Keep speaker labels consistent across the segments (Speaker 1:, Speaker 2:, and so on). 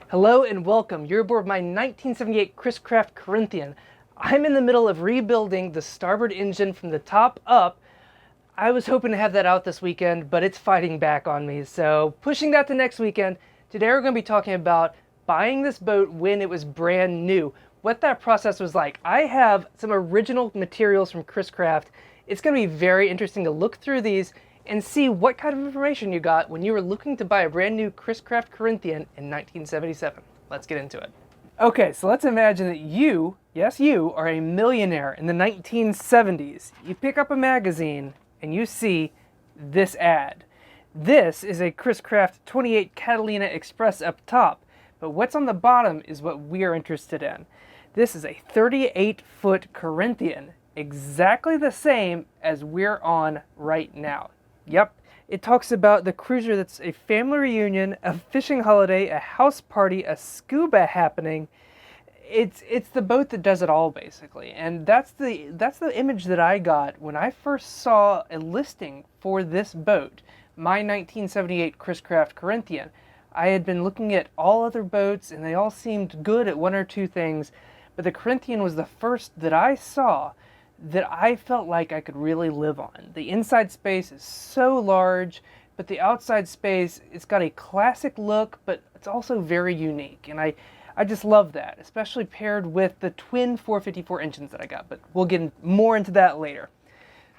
Speaker 1: Hello and welcome. You're aboard my 1978 Chris Craft Corinthian. I'm in the middle of rebuilding the starboard engine from the top up. I was hoping to have that out this weekend, but it's fighting back on me, so pushing that to next weekend. Today we're going to be talking about buying this boat when it was brand new, what that process was like. I have some original materials from Chris Craft. It's going to be very interesting to look through these and see what kind of information you got when you were looking to buy a brand new Chris Craft Corinthian in 1977. Let's get into it. Okay, so let's imagine that you, yes you, are a millionaire in the 1970s. You pick up a magazine and you see this ad. This is a Chris Craft 28 Catalina Express up top, but what's on the bottom is what we're interested in. This is a 38-foot Corinthian, exactly the same as we're on right now. Yep, it talks about the cruiser that's a family reunion, a fishing holiday, a house party, a scuba happening. It's the boat that does it all, basically. And that's the image that I got when I first saw a listing for this boat, my 1978 Chris Craft Corinthian. I had been looking at all other boats and they all seemed good at one or two things, but the Corinthian was the first that I saw that I felt like I could really live on. The inside space is so large, but the outside space, it's got a classic look, but it's also very unique. And I just love that, especially paired with the twin 454 engines that I got, but we'll get more into that later.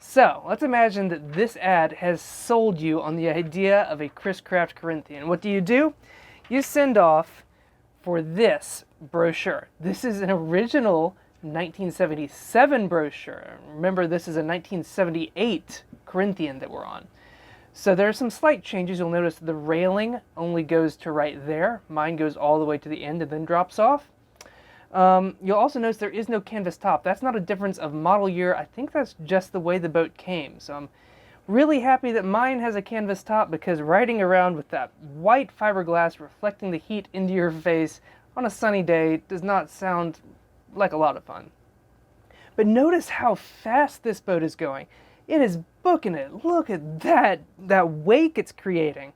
Speaker 1: So let's imagine that this ad has sold you on the idea of a Chris Craft Corinthian. What do? You send off for this brochure. This is an original 1977 brochure. Remember, this is a 1978 Corinthian that we're on. So there are some slight changes. You'll notice the railing only goes to right there. Mine goes all the way to the end and then drops off. You'll also notice there is no canvas top. That's not a difference of model year. I think that's just the way the boat came. So I'm really happy that mine has a canvas top, because riding around with that white fiberglass reflecting the heat into your face on a sunny day does not sound like a lot of fun. But notice how fast this boat is going. It is booking it. Look at that wake it's creating.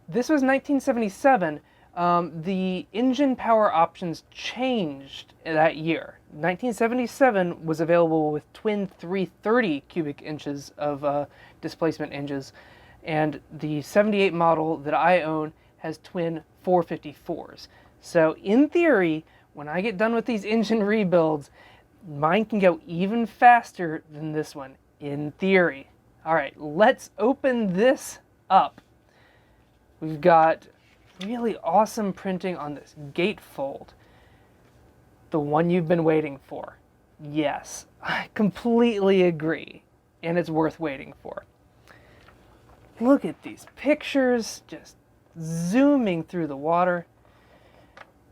Speaker 1: This was 1977. The engine power options changed that year. 1977 was available with twin 330 cubic inches of displacement engines, and the 78 model that I own has twin 454s. So in theory, when I get done with these engine rebuilds, mine can go even faster than this one, in theory. All right, let's open this up. We've got really awesome printing on this gatefold. The one you've been waiting for. Yes, I completely agree, and it's worth waiting for. Look at these pictures, just zooming through the water.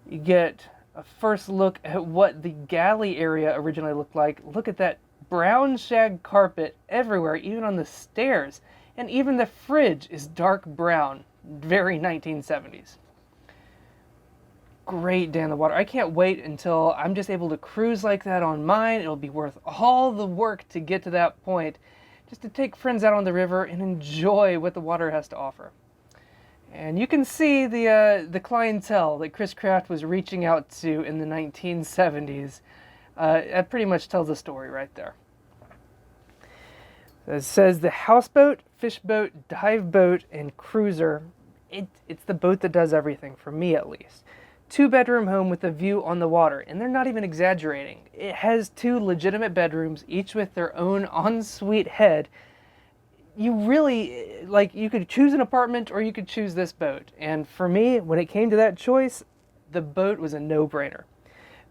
Speaker 1: You get a first look at what the galley area originally looked like. Look at that brown shag carpet everywhere, even on the stairs. And even the fridge is dark brown. Very 1970s. Great day on the water. I can't wait until I'm just able to cruise like that on mine. It'll be worth all the work to get to that point, just to take friends out on the river and enjoy what the water has to offer. And you can see the clientele that Chris Craft was reaching out to in the 1970s. That pretty much tells the story right there. It says the houseboat, fish boat, dive boat, and cruiser. It's the boat that does everything, for me at least. 2-bedroom home with a view on the water, and they're not even exaggerating. It has 2 legitimate bedrooms, each with their own ensuite head. You really, you could choose an apartment or you could choose this boat. And for me, when it came to that choice, the boat was a no-brainer.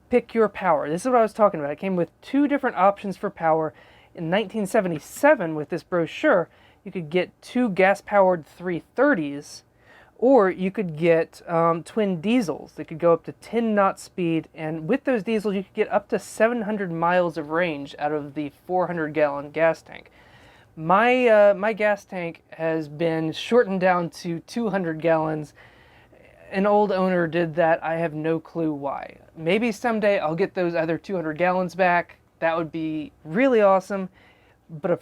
Speaker 1: Pick your power. This is what I was talking about. It came with 2 different options for power. In 1977, with this brochure, you could get 2 gas-powered 330s, or you could get twin diesels that could go up to 10 knot speed. And with those diesels, you could get up to 700 miles of range out of the 400-gallon gas tank. My gas tank has been shortened down to 200 gallons. An old owner did that. I have no clue why. Maybe someday I'll get those other 200 gallons back. That would be really awesome, but a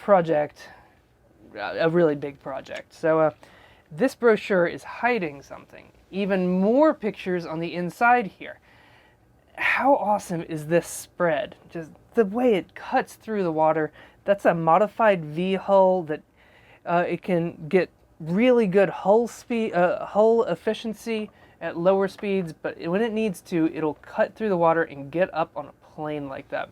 Speaker 1: really big project. So this brochure is hiding something. even more pictures on the inside here. How awesome is this spread? Just the way it cuts through the water. That's a modified V hull that it can get really good hull efficiency at lower speeds, but when it needs to, it'll cut through the water and get up on a plane like that.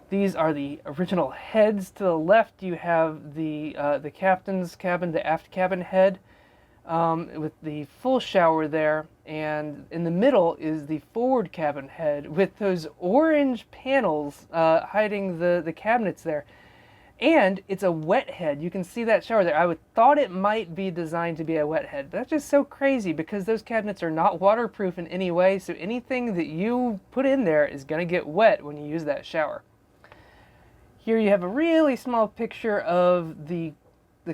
Speaker 1: These are the original heads. To the left, you have the captain's cabin, the aft cabin head, with the full shower there, and in the middle is the forward cabin head with those orange panels hiding the cabinets there. And it's a wet head. You can see that shower there. I thought it might be designed to be a wet head, but that's just so crazy because those cabinets are not waterproof in any way, so anything that you put in there is going to get wet when you use that shower. Here you have a really small picture of the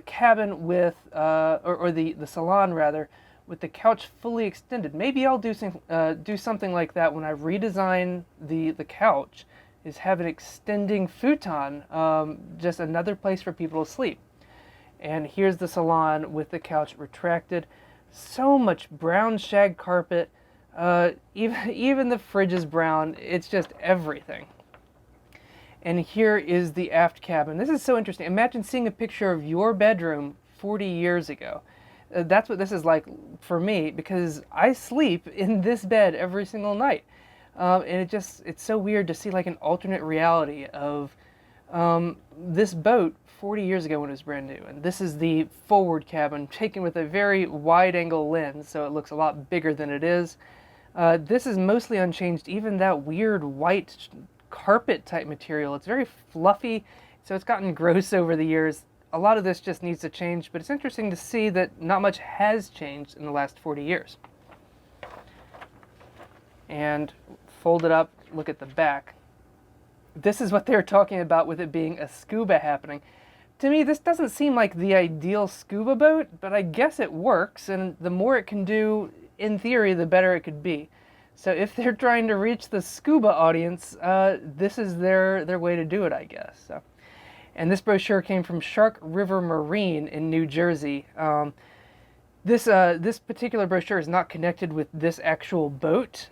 Speaker 1: cabin with, or the salon rather, with the couch fully extended. Maybe I'll do something like that when I redesign the couch, is have an extending futon, just another place for people to sleep. And here's the salon with the couch retracted. So much brown shag carpet, even the fridge is brown. It's just everything. And here is the aft cabin. This is so interesting. Imagine seeing a picture of your bedroom 40 years ago. That's what this is like for me, because I sleep in this bed every single night. And it's so weird to see like an alternate reality of this boat 40 years ago when it was brand new. And this is the forward cabin taken with a very wide angle lens, so it looks a lot bigger than it is. This is mostly unchanged. Even that weird white carpet type material, it's very fluffy, so it's gotten gross over the years. A lot of this just needs to change, but it's interesting to see that not much has changed in the last 40 years. And fold it up, look at the back. This is what they were talking about with it being a scuba happening. To me, this doesn't seem like the ideal scuba boat, but I guess it works, and the more it can do, in theory, the better it could be. So if they're trying to reach the scuba audience, this is their way to do it, I guess. So, and this brochure came from Shark River Marine in New Jersey. This particular brochure is not connected with this actual boat.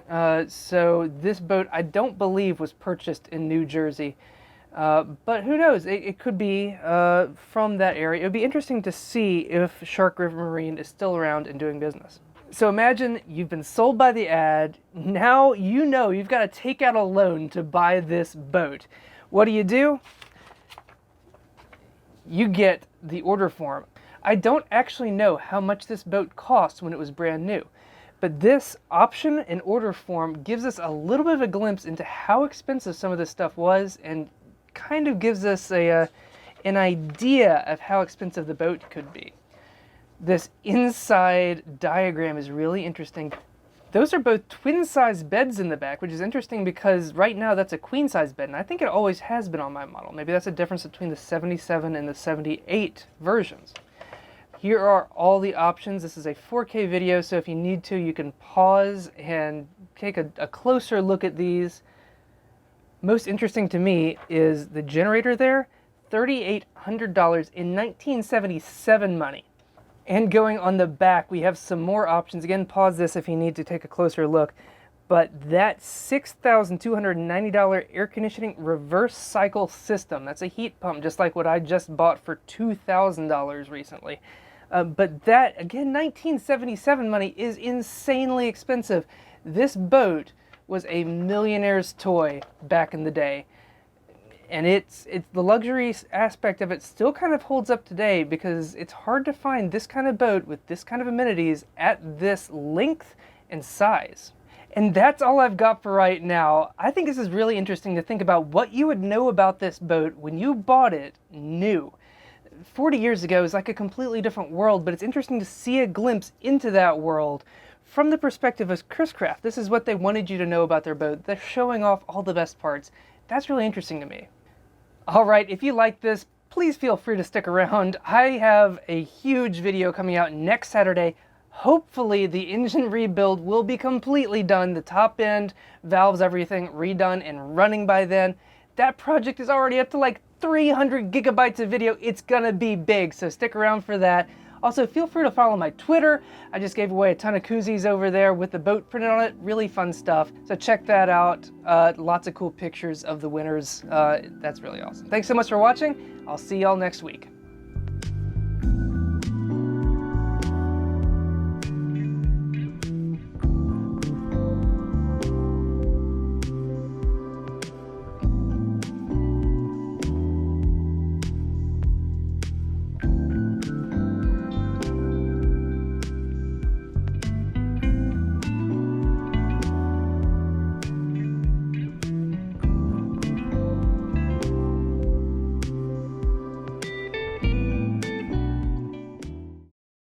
Speaker 1: So this boat, I don't believe, was purchased in New Jersey. But who knows? It could be from that area. It would be interesting to see if Shark River Marine is still around and doing business. So imagine you've been sold by the ad. Now you know you've got to take out a loan to buy this boat. What do? You get the order form. I don't actually know how much this boat cost when it was brand new, but this option and order form gives us a little bit of a glimpse into how expensive some of this stuff was, and kind of gives us an idea of how expensive the boat could be. This inside diagram is really interesting. Those are both twin-size beds in the back, which is interesting because right now that's a queen-size bed, and I think it always has been on my model. Maybe that's a difference between the 77 and the 78 versions. Here are all the options. This is a 4K video, so if you need to, you can pause and take a closer look at these. Most interesting to me is the generator there, $3,800 in 1977 money. And going on the back, we have some more options. Again, pause this if you need to take a closer look. But that $6,290 air conditioning reverse cycle system, that's a heat pump, just like what I just bought for $2,000 recently. But that, again, 1977 money is insanely expensive. This boat was a millionaire's toy back in the day. And it's the luxury aspect of it still kind of holds up today, because it's hard to find this kind of boat with this kind of amenities at this length and size. And that's all I've got for right now. I think this is really interesting to think about what you would know about this boat when you bought it new. 40 years ago is like a completely different world, but it's interesting to see a glimpse into that world from the perspective of Chris Craft. This is what they wanted you to know about their boat. They're showing off all the best parts. That's really interesting to me. All right, if you like this, please feel free to stick around. I have a huge video coming out next Saturday. Hopefully the engine rebuild will be completely done. The top end, valves, everything redone and running by then. That project is already up to like 300 gigabytes of video. It's gonna be big, so stick around for that. Also, feel free to follow my Twitter. I just gave away a ton of koozies over there with the boat printed on it. Really fun stuff. So check that out. Lots of cool pictures of the winners. That's really awesome. Thanks so much for watching. I'll see y'all next week.